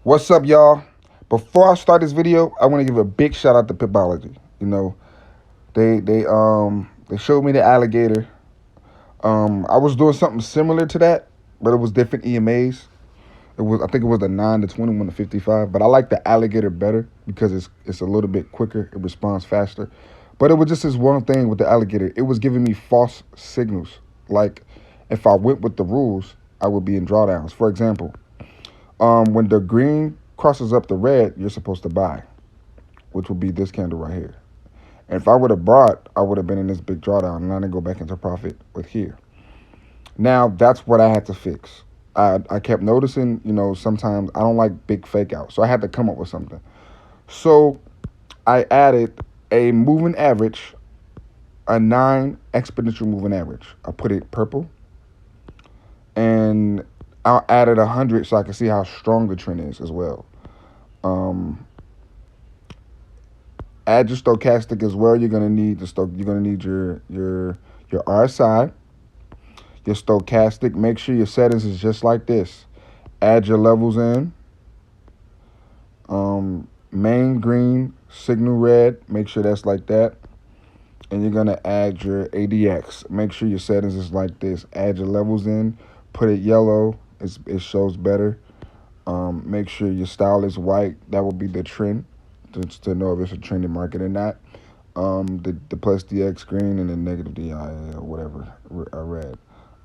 What's up, y'all? Before I start this video, I want to give a big shout out to Pipology. You know, they showed me the alligator. I was doing something similar to that, but it was different EMAs. I think it was the 9 to 21 to 55, but I like the alligator better because it's a little bit quicker. It responds faster. But it was just this one thing with the alligator. It was giving me false signals. Like if I went with the rules, I would be in drawdowns. For example, when the green crosses up the red, you're supposed to buy, which would be this candle right here. And if I would have bought, I would have been in this big drawdown, and I didn't go back into profit with here. Now that's what I had to fix. I kept noticing, sometimes I don't like big fake outs, so I had to come up with something. So I added a moving average, a 9 exponential moving average. I put it purple, and I added 100 so I can see how strong the trend is as well. Add your stochastic as well. You're gonna need your RSI, your stochastic. Make sure your settings is just like this. Add your levels in. Main green, signal red. Make sure that's like that. And you're gonna add your ADX. Make sure your settings is like this. Add your levels in. Put it yellow. It shows better. Make sure your style is white. That will be the trend to know if it's a trending market or not. The plus DX green and the negative DI or whatever red.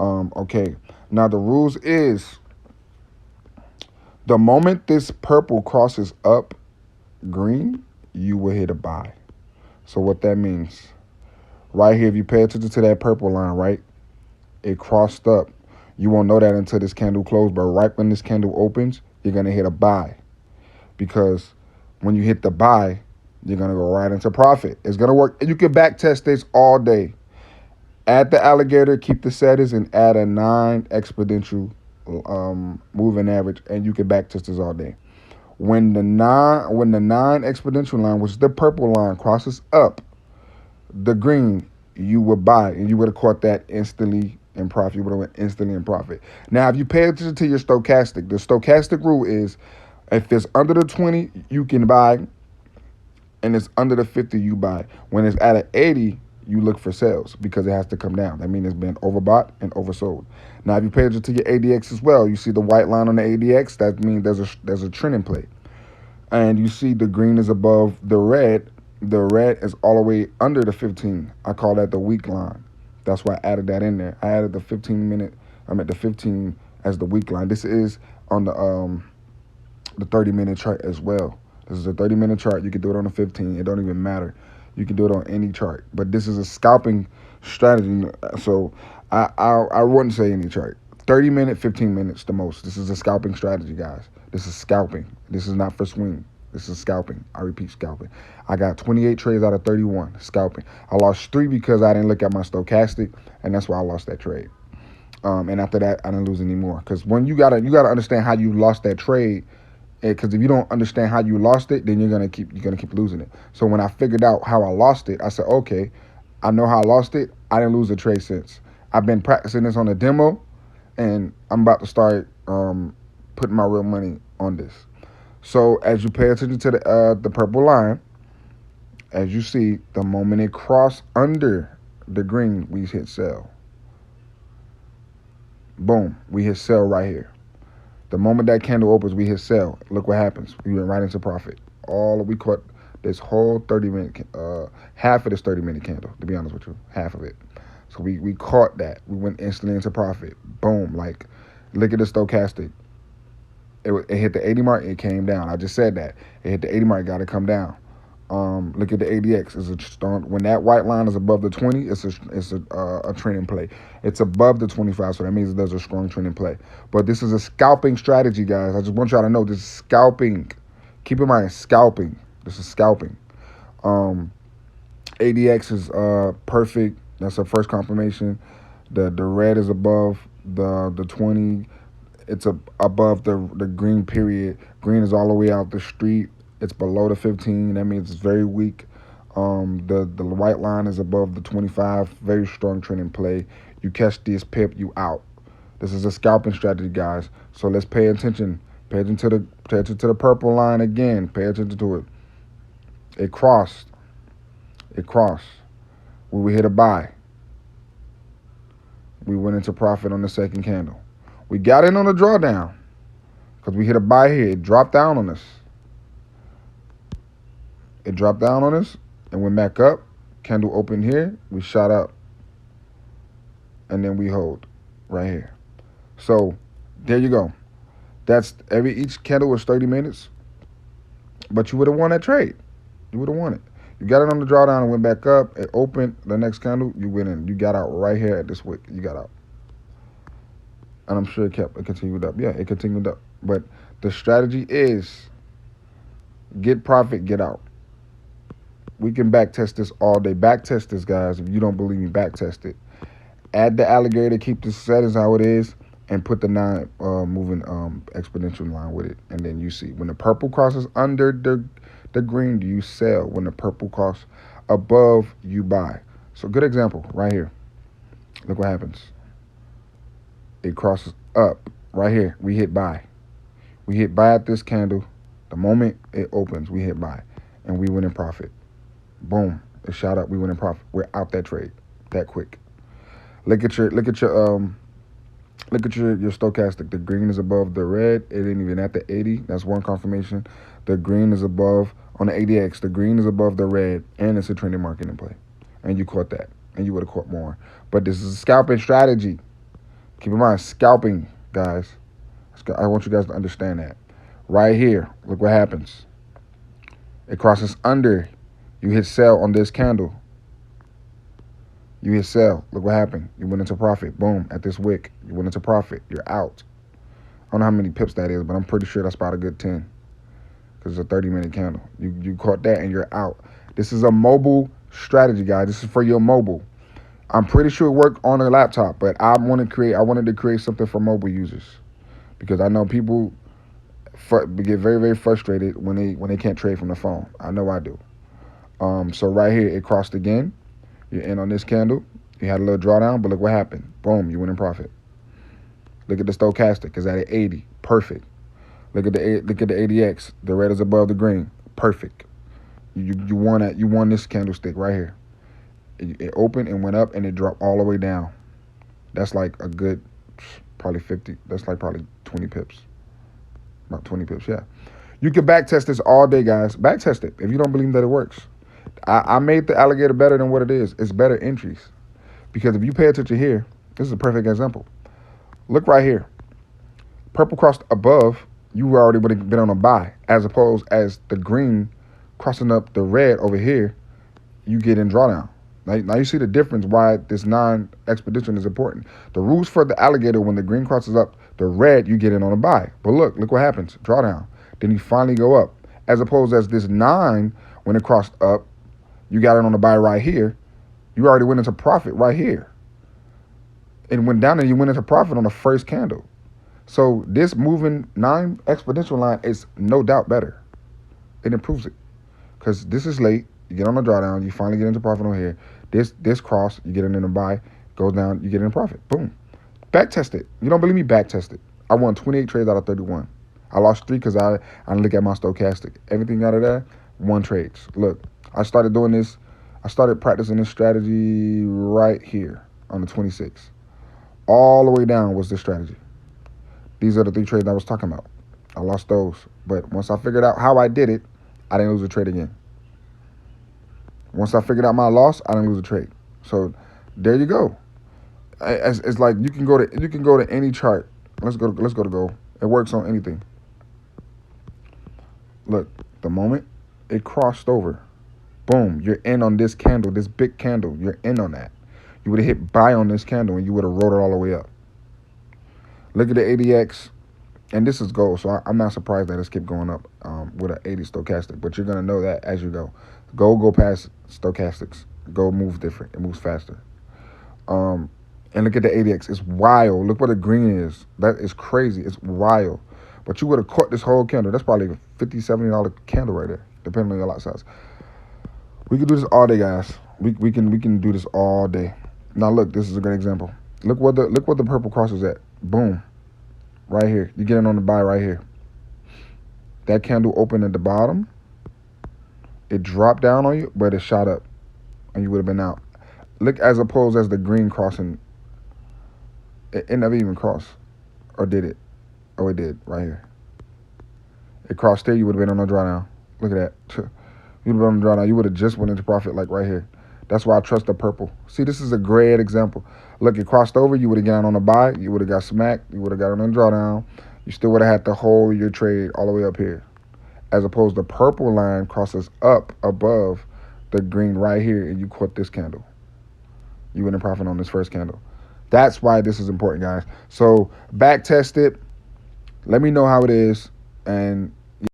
Okay. Now the rules is the moment this purple crosses up green, you will hit a buy. So what that means, right here, if you pay attention to that purple line, right, it crossed up. You won't know that until this candle closed, but right when this candle opens, you're gonna hit a buy, because when you hit the buy, you're gonna go right into profit. It's gonna work. You can back test this all day. Add the alligator, keep the settings, and add a 9 exponential moving average, and you can back test this all day. When the 9 exponential line, which is the purple line, crosses up the green, you would buy, and you would have caught that instantly in profit. You would have went instantly in profit. Now, if you pay attention to your stochastic, the stochastic rule is if it's under the 20, you can buy, and it's under the 50, you buy. When it's at an 80, you look for sales because it has to come down. That means it's been overbought and oversold. Now, if you pay attention to your ADX as well, you see the white line on the ADX. That means there's a trend in play. And you see the green is above the red. The red is all the way under the 15. I call that the weak line. That's why I added that in there. I added the 15 as the weak line. This is on the 30-minute chart as well. This is a 30-minute chart. You can do it on a 15. It don't even matter. You can do it on any chart. But this is a scalping strategy. So I wouldn't say any chart. 30-minute, 15 minutes the most. This is a scalping strategy, guys. This is scalping. This is not for swing. This is scalping. I repeat, scalping. I got 28 trades out of 31 scalping. I lost 3 because I didn't look at my stochastic, and that's why I lost that trade. And after that, I didn't lose any more. Because when you gotta understand how you lost that trade. Because if you don't understand how you lost it, then you're gonna keep losing it. So when I figured out how I lost it, I said, okay, I know how I lost it. I didn't lose a trade since. I've been practicing this on a demo, and I'm about to start putting my real money on this. So as you pay attention to the purple line, as you see, the moment it crossed under the green, we hit sell. Boom, we hit sell right here. The moment that candle opens, we hit sell. Look what happens. We went right into profit. We caught this whole 30-minute, half of this 30-minute candle, to be honest with you, half of it. So we caught that. We went instantly into profit. Boom. Like, look at the stochastic. It hit the 80 mark, it came down. I just said that. It hit the 80 mark, got to come down. Look at the ADX. When that white line is above the 20, it's a trend in play. It's above the 25, so that means there's a strong trend in play. But this is a scalping strategy, guys. I just want y'all to know this is scalping. Keep in mind, scalping. This is scalping. ADX is perfect. That's the first confirmation. The red is above the 20. It's above the green period. Green is all the way out the street. It's below the 15. That means it's very weak. The white line is above the 25. Very strong trend in play. You catch this pip, you out. This is a scalping strategy, guys. So let's pay attention Pay attention to the purple line again. Pay attention to it. It crossed. It crossed. When we hit a buy, we went into profit on the second candle. We got in on the drawdown because we hit a buy here. It dropped down on us. It dropped down on us and went back up. Candle opened here. We shot up. And then we hold right here. So there you go. That's each candle was 30 minutes. But you would have won that trade. You would have won it. You got it on the drawdown and went back up. It opened the next candle. You went in. You got out right here at this wick. You got out. And I'm sure it continued up. Yeah, it continued up. But the strategy is get profit, get out. We can back test this all day. Back test this, guys. If you don't believe me, back test it. Add the alligator, keep the settings how it is, and put the 9 moving exponential line with it. And then you see when the purple crosses under the green, you sell. When the purple crosses above, you buy. So good example right here. Look what happens. It crosses up right here. We hit buy. We hit buy at this candle. The moment it opens, we hit buy, and we went in profit. Boom! It shot up. We went in profit. We're out that trade that quick. Look at your stochastic. The green is above the red. It ain't even at the 80. That's one confirmation. The green is above on the ADX. The green is above the red, and it's a trending market in play. And you caught that, and you would have caught more. But this is a scalping strategy. Keep in mind, scalping, guys. I want you guys to understand that. Right here, look what happens. It crosses under. You hit sell on this candle. You hit sell. Look what happened. You went into profit. Boom. At this wick, you went into profit. You're out. I don't know how many pips that is, but I'm pretty sure that's about a good 10 because it's a 30-minute candle. You caught that and you're out. This is a mobile strategy, guys. This is for your mobile. I'm pretty sure it worked on a laptop, but I wanted to create something for mobile users because I know people get very, very frustrated when they can't trade from the phone. I know I do. So right here, it crossed again. You're in on this candle. You had a little drawdown, but look what happened. Boom, you went in profit. Look at the stochastic. It's at 80. Perfect. Look at the ADX. The red is above the green. Perfect. You won that. You won this candlestick right here. It opened and went up, and it dropped all the way down. That's like a good probably 50. That's like probably 20 pips. About 20 pips, yeah. You can back test this all day, guys. Back test it if you don't believe that it works. I made the alligator better than what it is. It's better entries. Because if you pay attention here, this is a perfect example. Look right here. Purple crossed above, you already would have been on a buy. As opposed as the green crossing up the red over here, you get in drawdown. Now you see the difference why this non-expedition is important. The rules for the alligator, when the green crosses up the red, you get in on a buy. But look what happens. Drawdown. Then you finally go up. As opposed as this 9, when it crossed up, you got it on the buy right here. You already went into profit right here. It went down and you went into profit on the first candle. So this moving 9 exponential line is no doubt better. It improves it. Because this is late. You get on the drawdown. You finally get into profit on here. This cross, you get in the buy. Goes down, you get in profit. Boom. Back test it. You don't believe me? Back test it. I won 28 trades out of 31. I lost 3 because I didn't look at my stochastic. Everything out of that, 1 trades. Look. I started doing this. I started practicing this strategy right here on the 26th. All the way down was this strategy. These are the 3 trades I was talking about. I lost those. But once I figured out how I did it, I didn't lose a trade again. Once I figured out my loss, I didn't lose a trade. So there you go. It's like you can go to any chart. Let's go to gold. It works on anything. Look, the moment it crossed over. Boom, you're in on this candle, this big candle. You're in on that. You would have hit buy on this candle and you would have rolled it all the way up. Look at the ADX, and this is gold, so I'm not surprised that it's kept going up with an 80 stochastic, but you're going to know that as you go. Gold go past stochastics. Gold moves different. It moves faster. And look at the ADX. It's wild. Look what the green is. That is crazy. It's wild. But you would have caught this whole candle. That's probably a $50, $70 candle right there, depending on your lot size. We can do this all day, guys. We can do this all day. Now look, this is a good example. Look what the purple cross is at. Boom. Right here. You get in on the buy right here. That candle opened at the bottom. It dropped down on you, but it shot up, and you would have been out. Look, as opposed as the green crossing. It never even crossed, or did it? Oh, it did right here. It crossed there. You would have been on a drawdown. Look at that. You'd have been on a drawdown. You would have just went into profit like right here. That's why I trust the purple. See, this is a great example. Look, it crossed over. You would have gotten on a buy. You would have got smacked. You would have got on a drawdown. You still would have had to hold your trade all the way up here. As opposed to the purple line crosses up above the green right here, and you caught this candle. You went in profit on this first candle. That's why this is important, guys. So back test it. Let me know how it is, and